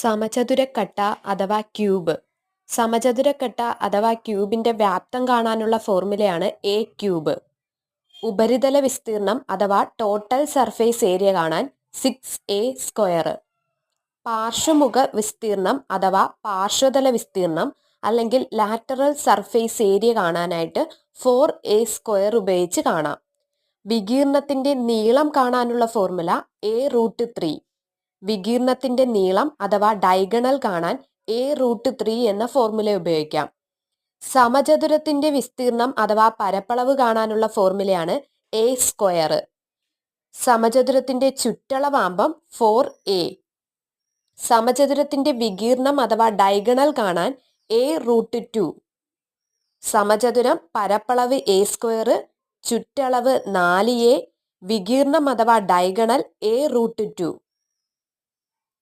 സമചതുരക്കട്ട അഥവാ ക്യൂബ്. സമചതുരക്കട്ട അഥവാ ക്യൂബിന്റെ വ്യാപ്തം കാണാനുള്ള ഫോർമുലയാണ് എ ക്യൂബ്. ഉപരിതല വിസ്തീർണം അഥവാ ടോട്ടൽ സർഫേസ് ഏരിയ കാണാൻ 6a². പാർശ്വമുഖ വിസ്തീർണം അഥവാ പാർശ്വതല വിസ്തീർണം അല്ലെങ്കിൽ ലാറ്ററൽ സർഫേസ് ഏരിയ കാണാനായിട്ട് 4a² ഉപയോഗിച്ച് കാണാം. വികീർണത്തിന്റെ നീളം കാണാനുള്ള ഫോർമുല a√3. വികീർണത്തിന്റെ നീളം അഥവാ ഡയഗണൽ കാണാൻ a√3 എന്ന ഫോർമുല ഉപയോഗിക്കാം. സമചതുരത്തിന്റെ വിസ്തീർണം അഥവാ പരപ്പളവ് കാണാനുള്ള ഫോർമുലയാണ് a². സമചതുരത്തിന്റെ ചുറ്റളവാകുമ്പം 4a. സമചതുരത്തിന്റെ വികീർണം അഥവാ ഡയഗണൽ കാണാൻ a√2. സമചതുരം പരപ്പളവ് a², ചുറ്റളവ് 4a, വികീർണം അഥവാ ഡയഗണൽ a√2.